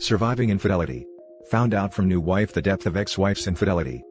Surviving infidelity. Found out from new wife the depth of ex-wife's infidelity.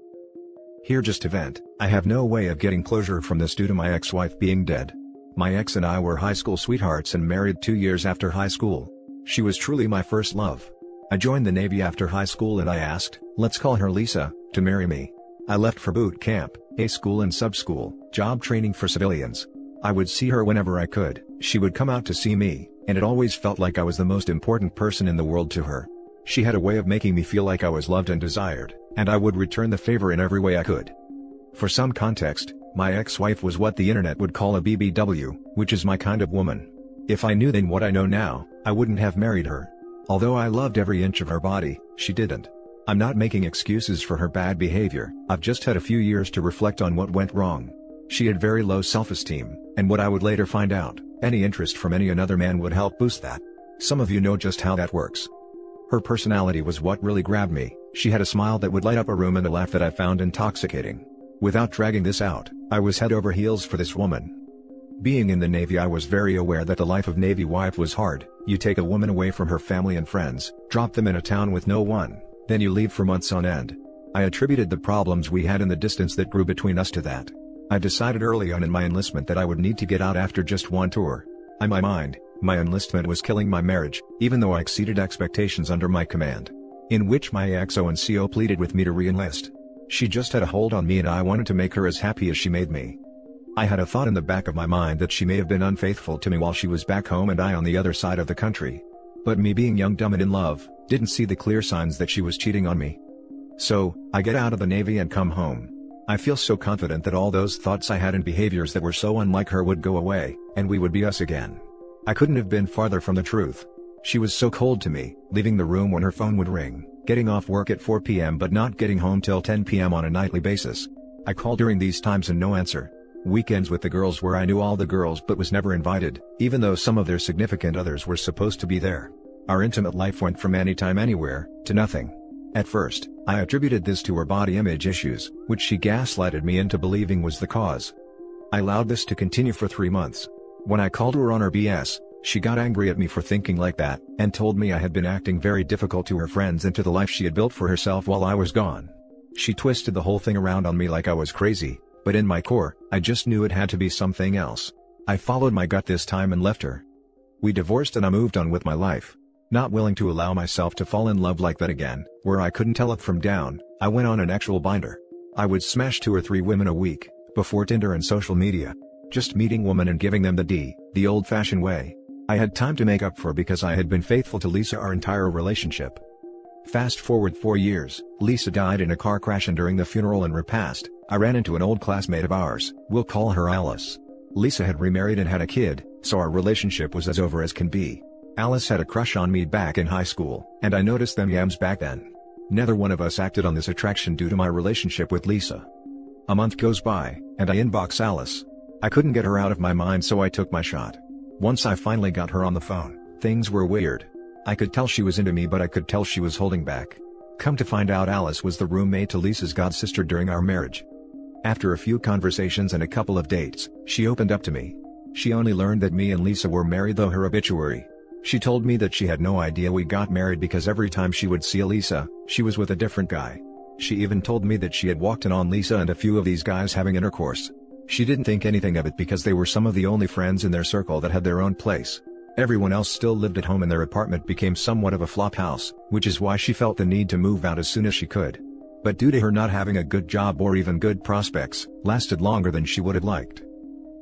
Here just to vent, I have no way of getting closure from this due to my ex-wife being dead. My ex and I were high school sweethearts and married 2 years after high school. She was truly my first love. I joined the Navy after high school and I asked, let's call her Lisa, to marry me. I left for boot camp, A school and sub-school, job training for civilians. I would see her whenever I could, she would come out to see me, and it always felt like I was the most important person in the world to her. She had a way of making me feel like I was loved and desired, and I would return the favor in every way I could. For some context, my ex-wife was what the internet would call a BBW, which is my kind of woman. If I knew then what I know now, I wouldn't have married her. Although I loved every inch of her body, she didn't. I'm not making excuses for her bad behavior, I've just had a few years to reflect on what went wrong. She had very low self-esteem, and what I would later find out, any interest from any another man would help boost that. Some of you know just how that works. Her personality was what really grabbed me. She had a smile that would light up a room and a laugh that I found intoxicating. Without dragging this out, I was head over heels for this woman. Being in the Navy, I was very aware that the life of Navy wife was hard. You take a woman away from her family and friends, drop them in a town with no one, then you leave for months on end. I attributed the problems we had and the distance that grew between us to that. I decided early on in my enlistment that I would need to get out after just one tour. In my mind, my enlistment was killing my marriage, even though I exceeded expectations under my command. In which my XO pleaded with me to re-enlist. She just had a hold on me and I wanted to make her as happy as she made me. I had a thought in the back of my mind that she may have been unfaithful to me while she was back home and I on the other side of the country. But me being young, dumb and in love, didn't see the clear signs that she was cheating on me. So, I get out of the Navy and come home. I feel so confident that all those thoughts I had and behaviors that were so unlike her would go away, and we would be us again. I couldn't have been farther from the truth. She was so cold to me, leaving the room when her phone would ring, getting off work at 4 p.m. but not getting home till 10 p.m. on a nightly basis. I called during these times and no answer. Weekends with the girls where I knew all the girls but was never invited, even though some of their significant others were supposed to be there. Our intimate life went from anytime anywhere, to nothing. At first, I attributed this to her body image issues, which she gaslighted me into believing was the cause. I allowed this to continue for 3 months. When I called her on her BS, she got angry at me for thinking like that, and told me I had been acting very difficult to her friends and to the life she had built for herself while I was gone. She twisted the whole thing around on me like I was crazy, but in my core, I just knew it had to be something else. I followed my gut this time and left her. We divorced and I moved on with my life. Not willing to allow myself to fall in love like that again, where I couldn't tell up from down, I went on an actual binder. I would smash 2 or 3 women a week, before Tinder and social media. Just meeting women and giving them the D, the old-fashioned way. I had time to make up for because I had been faithful to Lisa our entire relationship. Fast forward 4 years, Lisa died in a car crash and during the funeral and repast, I ran into an old classmate of ours, we'll call her Alice. Lisa had remarried and had a kid, so our relationship was as over as can be. Alice had a crush on me back in high school, and I noticed them yams back then. Neither one of us acted on this attraction due to my relationship with Lisa. A month goes by, and I inbox Alice. I couldn't get her out of my mind so I took my shot. Once I finally got her on the phone, things were weird. I could tell she was into me but I could tell she was holding back. Come to find out Alice was the roommate to Lisa's godsister during our marriage. After a few conversations and a couple of dates, she opened up to me. She only learned that me and Lisa were married though her obituary. She told me that she had no idea we got married because every time she would see Lisa, she was with a different guy. She even told me that she had walked in on Lisa and a few of these guys having intercourse. She didn't think anything of it because they were some of the only friends in their circle that had their own place. Everyone else still lived at home and their apartment became somewhat of a flop house, which is why she felt the need to move out as soon as she could. But due to her not having a good job or even good prospects, lasted longer than she would have liked.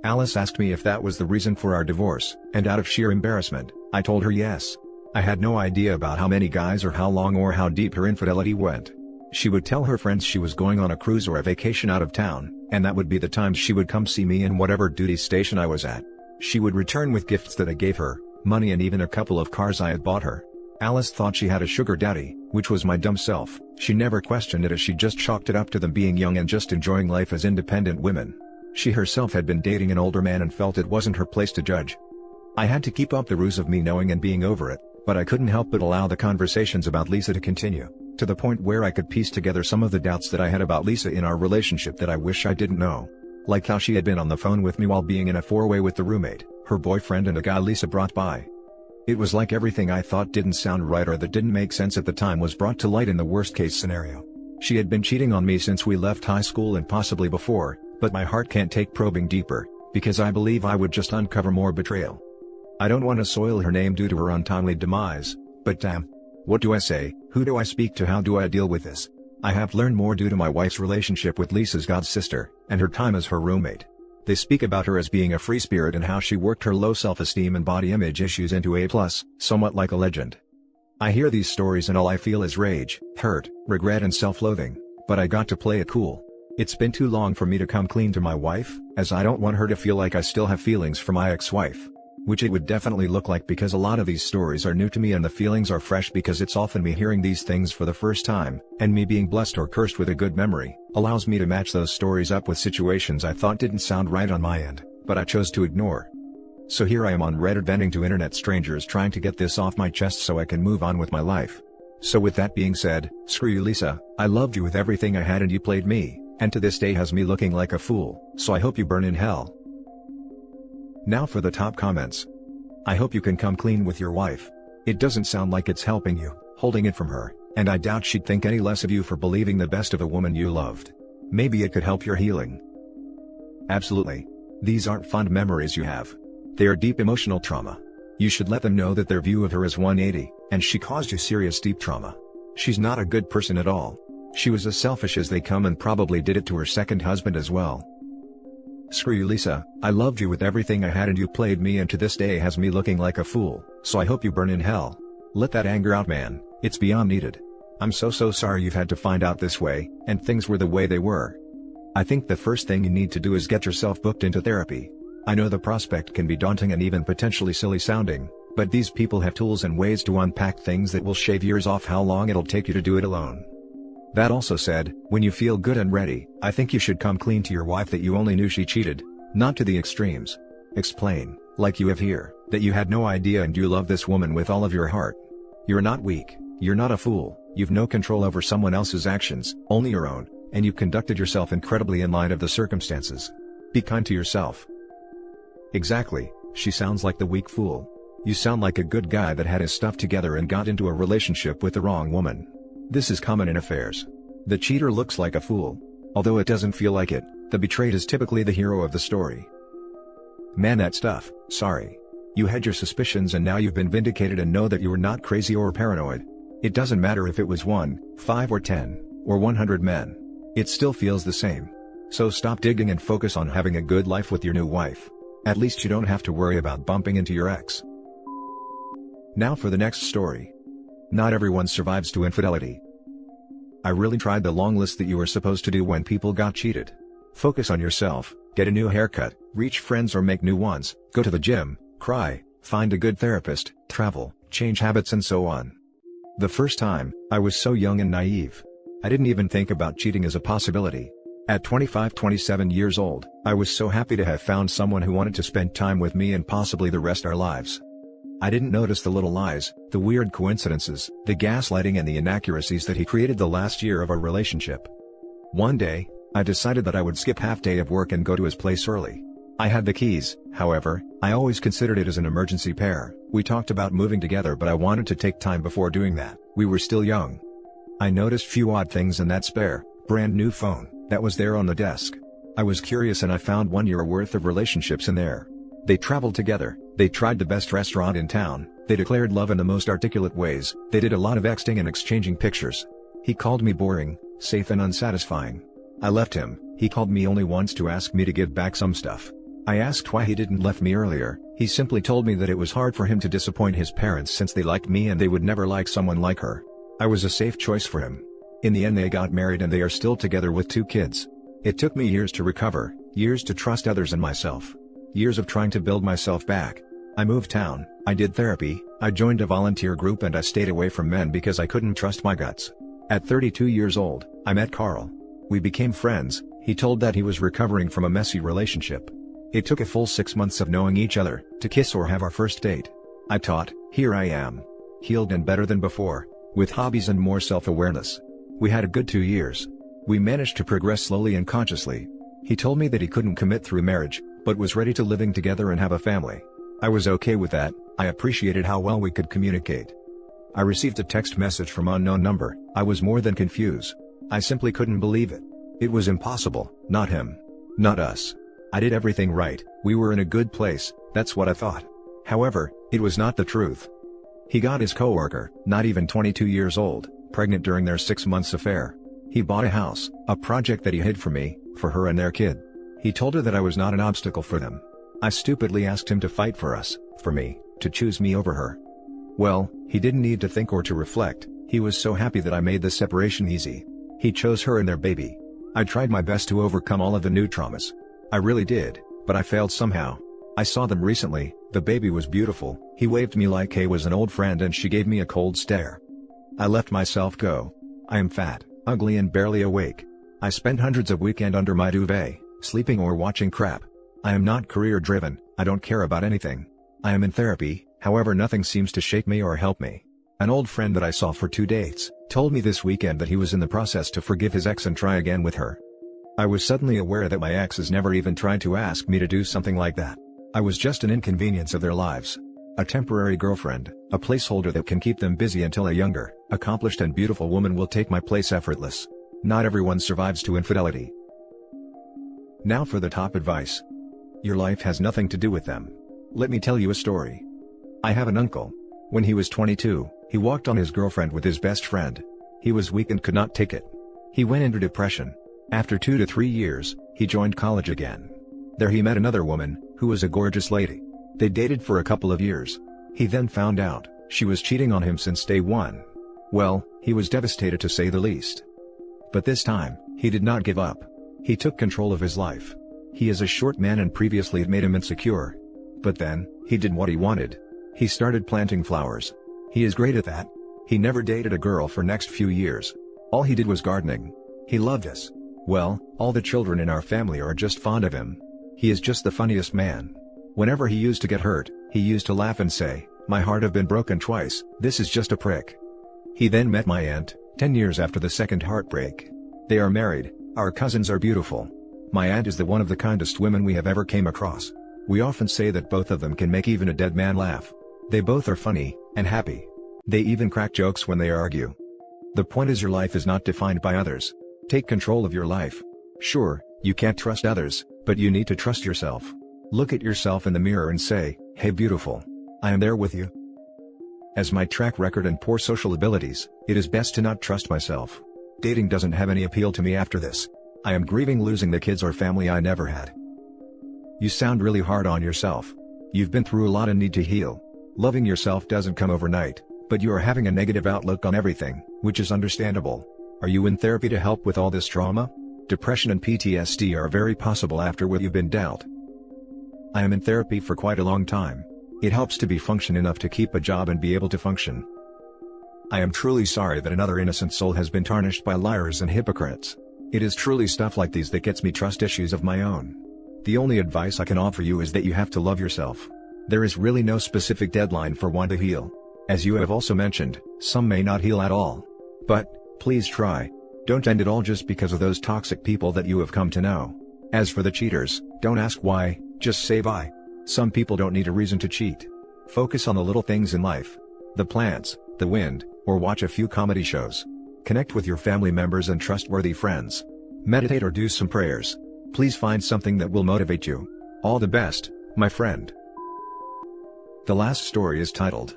Alice asked me if that was the reason for our divorce, and out of sheer embarrassment, I told her yes. I had no idea about how many guys or how long or how deep her infidelity went. She would tell her friends she was going on a cruise or a vacation out of town, and that would be the times she would come see me in whatever duty station I was at. She would return with gifts that I gave her, money and even a couple of cars I had bought her. Alice thought she had a sugar daddy, which was my dumb self. She never questioned it as she just chalked it up to them being young and just enjoying life as independent women. She herself had been dating an older man and felt it wasn't her place to judge. I had to keep up the ruse of me knowing and being over it, but I couldn't help but allow the conversations about Lisa to continue, to the point where I could piece together some of the doubts that I had about Lisa in our relationship that I wish I didn't know. Like how she had been on the phone with me while being in a four-way with the roommate, her boyfriend and a guy Lisa brought by. It was like everything I thought didn't sound right or that didn't make sense at the time was brought to light in the worst case scenario. She had been cheating on me since we left high school and possibly before, but my heart can't take probing deeper, because I believe I would just uncover more betrayal. I don't want to soil her name due to her untimely demise, but damn. What do I say, who do I speak to, how do I deal with this? I have learned more due to my wife's relationship with Lisa's god sister, and her time as her roommate. They speak about her as being a free spirit and how she worked her low self-esteem and body image issues into A+, somewhat like a legend. I hear these stories and all I feel is rage, hurt, regret and self-loathing, but I got to play it cool. It's been too long for me to come clean to my wife, as I don't want her to feel like I still have feelings for my ex-wife. Which it would definitely look like, because a lot of these stories are new to me and the feelings are fresh, because it's often me hearing these things for the first time, and me being blessed or cursed with a good memory, allows me to match those stories up with situations I thought didn't sound right on my end, but I chose to ignore. So here I am on Reddit venting to internet strangers, trying to get this off my chest so I can move on with my life. So with that being said, screw you Lisa, I loved you with everything I had and you played me, and to this day has me looking like a fool, so I hope you burn in hell. Now for the top comments. I hope you can come clean with your wife. It doesn't sound like it's helping you, holding it from her, and I doubt she'd think any less of you for believing the best of a woman you loved. Maybe it could help your healing. Absolutely. These aren't fond memories you have. They are deep emotional trauma. You should let them know that their view of her is 180, and she caused you serious deep trauma. She's not a good person at all. She was as selfish as they come and probably did it to her second husband as well. Screw you Lisa, I loved you with everything I had and you played me, and to this day has me looking like a fool, so I hope you burn in hell. Let that anger out, man, it's beyond needed. I'm so sorry you've had to find out this way, and things were the way they were. I think the first thing you need to do is get yourself booked into therapy. I know the prospect can be daunting and even potentially silly sounding, but these people have tools and ways to unpack things that will shave years off how long it'll take you to do it alone. That also said, when you feel good and ready, I think you should come clean to your wife that you only knew she cheated, not to the extremes. Explain, like you have here, that you had no idea and you love this woman with all of your heart. You're not weak, you're not a fool, you've no control over someone else's actions, only your own, and you've conducted yourself incredibly in light of the circumstances. Be kind to yourself. Exactly, she sounds like the weak fool. You sound like a good guy that had his stuff together and got into a relationship with the wrong woman. This is common in affairs. The cheater looks like a fool. Although it doesn't feel like it, the betrayed is typically the hero of the story. Man, that stuff, sorry. You had your suspicions and now you've been vindicated, and know that you were not crazy or paranoid. It doesn't matter if it was 1, 5 or 10, or 100 men. It still feels the same. So stop digging and focus on having a good life with your new wife. At least you don't have to worry about bumping into your ex. Now for the next story. Not everyone survives to infidelity. I really tried the long list that you were supposed to do when people got cheated. Focus on yourself, get a new haircut, reach friends or make new ones, go to the gym, cry, find a good therapist, travel, change habits and so on. The first time, I was so young and naive. I didn't even think about cheating as a possibility. At 25-27 years old, I was so happy to have found someone who wanted to spend time with me and possibly the rest of our lives. I didn't notice the little lies, the weird coincidences, the gaslighting and the inaccuracies that he created the last year of our relationship. One day, I decided that I would skip half day of work and go to his place early. I had the keys, however, I always considered it as an emergency pair. We talked about moving together, but I wanted to take time before doing that. We were still young. I noticed few odd things in that spare, brand new phone that was there on the desk. I was curious and I found 1 year worth of relationships in there. They traveled together, they tried the best restaurant in town, they declared love in the most articulate ways, they did a lot of texting and exchanging pictures. He called me boring, safe and unsatisfying. I left him. He called me only once to ask me to give back some stuff. I asked why he didn't left me earlier. He simply told me that it was hard for him to disappoint his parents since they liked me and they would never like someone like her. I was a safe choice for him. In the end they got married and they are still together with 2 kids. It took me years to recover, years to trust others and myself. Years of trying to build myself back. I moved town, I did therapy, I joined a volunteer group and I stayed away from men because I couldn't trust my guts. At 32 years old, I met Carl. We became friends. He told that he was recovering from a messy relationship. It took a full 6 months of knowing each other to kiss or have our first date. I taught, here I am. Healed and better than before, with hobbies and more self-awareness. We had a good 2 years. We managed to progress slowly and consciously. He told me that he couldn't commit through marriage, but was ready to living together and have a family. I was okay with that. I appreciated how well we could communicate. I received a text message from unknown number. I was more than confused. I simply couldn't believe it. It was impossible, not him. Not us. I did everything right, we were in a good place, that's what I thought. However, it was not the truth. He got his coworker, not even 22 years old, pregnant during their 6 months affair. He bought a house, a project that he hid from me, for her and their kid. He told her that I was not an obstacle for them. I stupidly asked him to fight for us, for me, to choose me over her. Well, he didn't need to think or to reflect, he was so happy that I made the separation easy. He chose her and their baby. I tried my best to overcome all of the new traumas. I really did, but I failed somehow. I saw them recently, the baby was beautiful, he waved me like he was an old friend and she gave me a cold stare. I let myself go. I am fat, ugly and barely awake. I spent hundreds of weekends under my duvet, sleeping or watching crap. I am not career driven, I don't care about anything. I am in therapy, however nothing seems to shake me or help me. An old friend that I saw for 2 dates, told me this weekend that he was in the process to forgive his ex and try again with her. I was suddenly aware that my ex has never even tried to ask me to do something like that. I was just an inconvenience of their lives. A temporary girlfriend, a placeholder that can keep them busy until a younger, accomplished and beautiful woman will take my place effortless. Not everyone survives to infidelity. Now for the top advice. Your life has nothing to do with them. Let me tell you a story. I have an uncle. When he was 22, he walked on his girlfriend with his best friend. He was weak and could not take it. He went into depression. After 2 to 3 years, he joined college again. There he met another woman, who was a gorgeous lady. They dated for a couple of years. He then found out, she was cheating on him since day one. Well, he was devastated to say the least. But this time, he did not give up. He took control of his life. He is a short man and previously it made him insecure. But then, he did what he wanted. He started planting flowers. He is great at that. He never dated a girl for next few years. All he did was gardening. He loved us. Well, all the children in our family are just fond of him. He is just the funniest man. Whenever he used to get hurt, he used to laugh and say, "My heart have been broken twice, this is just a prick." He then met my aunt, 10 years after the second heartbreak. They are married, our cousins are beautiful. My aunt is the one of the kindest women we have ever came across. We often say that both of them can make even a dead man laugh. They both are funny, and happy. They even crack jokes when they argue. The point is your life is not defined by others. Take control of your life. Sure, you can't trust others, but you need to trust yourself. Look at yourself in the mirror and say, "Hey beautiful. I am there with you." As my track record and poor social abilities, it is best to not trust myself. Dating doesn't have any appeal to me after this. I am grieving losing the kids or family I never had. You sound really hard on yourself. You've been through a lot and need to heal. Loving yourself doesn't come overnight, but you are having a negative outlook on everything, which is understandable. Are you in therapy to help with all this trauma? Depression and PTSD are very possible after what you've been dealt. I am in therapy for quite a long time. It helps to be function enough to keep a job and be able to function. I am truly sorry that another innocent soul has been tarnished by liars and hypocrites. It is truly stuff like these that gets me trust issues of my own. The only advice I can offer you is that you have to love yourself. There is really no specific deadline for one to heal. As you have also mentioned, some may not heal at all. But, please try. Don't end it all just because of those toxic people that you have come to know. As for the cheaters, don't ask why, just say bye. Some people don't need a reason to cheat. Focus on the little things in life. The plants, the wind, or watch a few comedy shows. Connect with your family members and trustworthy friends. Meditate or do some prayers. Please find something that will motivate you. All the best, my friend. The last story is titled,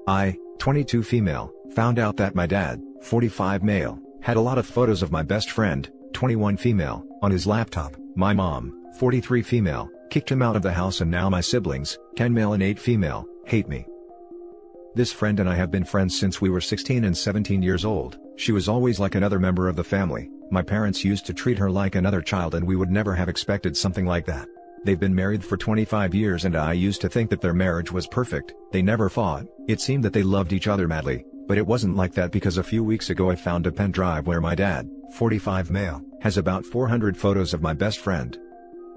I, 22 female, found out that my dad, 45 male, had a lot of photos of my best friend, 21 female, on his laptop. My mom, 43 female, kicked him out of the house and now my siblings, 10 male and 8 female, hate me. This friend and I have been friends since we were 16 and 17 years old. She was always like another member of the family. My parents used to treat her like another child and we would never have expected something like that. They've been married for 25 years and I used to think that their marriage was perfect. They never fought. It seemed that they loved each other madly, but it wasn't like that because a few weeks ago I found a pen drive where my dad, 45 male, has about 400 photos of my best friend.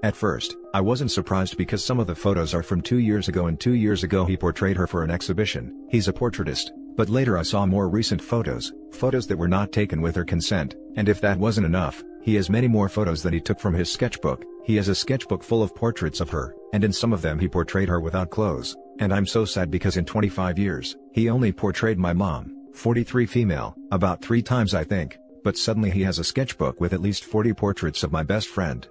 At first, I wasn't surprised because some of the photos are from 2 years ago and 2 years ago he portrayed her for an exhibition. He's a portraitist, but later I saw more recent photos that were not taken with her consent, and if that wasn't enough, He has many more photos than he took from his sketchbook. He has a sketchbook full of portraits of her, and in some of them he portrayed her without clothes, and I'm so sad because in 25 years, he only portrayed my mom, 43 female, about 3 times I think, but suddenly he has a sketchbook with at least 40 portraits of my best friend.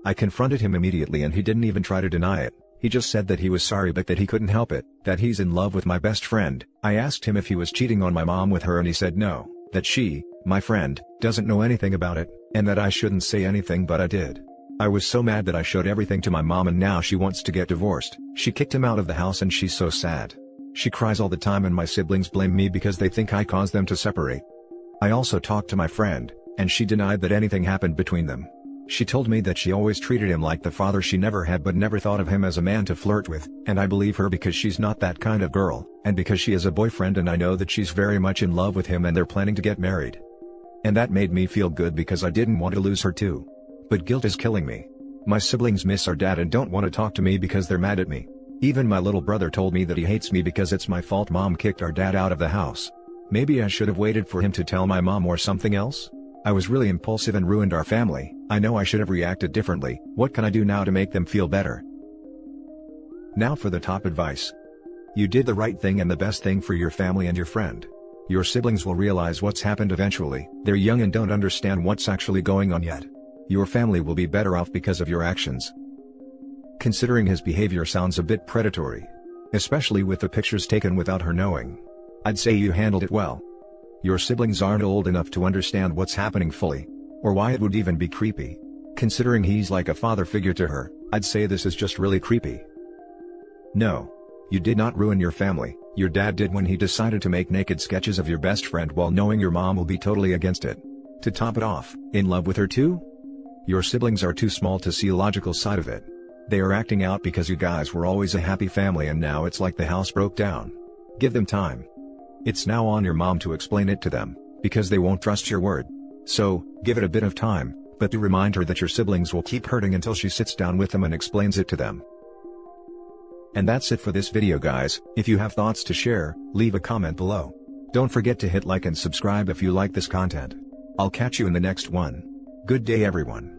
I confronted him immediately and he didn't even try to deny it. He just said that he was sorry but that he couldn't help it, that he's in love with my best friend. I asked him if he was cheating on my mom with her and he said no, that she, my friend, doesn't know anything about it, and that I shouldn't say anything but I did. I was so mad that I showed everything to my mom and now she wants to get divorced. She kicked him out of the house and she's so sad. She cries all the time and my siblings blame me because they think I caused them to separate. I also talked to my friend, and she denied that anything happened between them. She told me that she always treated him like the father she never had but never thought of him as a man to flirt with, and I believe her because she's not that kind of girl, and because she has a boyfriend and I know that she's very much in love with him and they're planning to get married. And that made me feel good because I didn't want to lose her too. But guilt is killing me. My siblings miss our dad and don't want to talk to me because they're mad at me. Even my little brother told me that he hates me because it's my fault mom kicked our dad out of the house. Maybe I should have waited for him to tell my mom or something else? I was really impulsive and ruined our family. I know I should have reacted differently. What can I do now to make them feel better? Now for the top advice. You did the right thing and the best thing for your family and your friend. Your siblings will realize what's happened eventually. They're young and don't understand what's actually going on yet. Your family will be better off because of your actions. Considering his behavior sounds a bit predatory. Especially with the pictures taken without her knowing. I'd say you handled it well. Your siblings aren't old enough to understand what's happening fully, or why it would even be creepy. Considering he's like a father figure to her, I'd say this is just really creepy. No. You did not ruin your family, your dad did when he decided to make naked sketches of your best friend while knowing your mom will be totally against it. To top it off, in love with her too? Your siblings are too small to see a logical side of it. They are acting out because you guys were always a happy family and now it's like the house broke down. Give them time. It's now on your mom to explain it to them, because they won't trust your word. So, give it a bit of time, but do remind her that your siblings will keep hurting until she sits down with them and explains it to them. And that's it for this video guys. If you have thoughts to share, leave a comment below. Don't forget to hit like and subscribe if you like this content. I'll catch you in the next one. Good day everyone.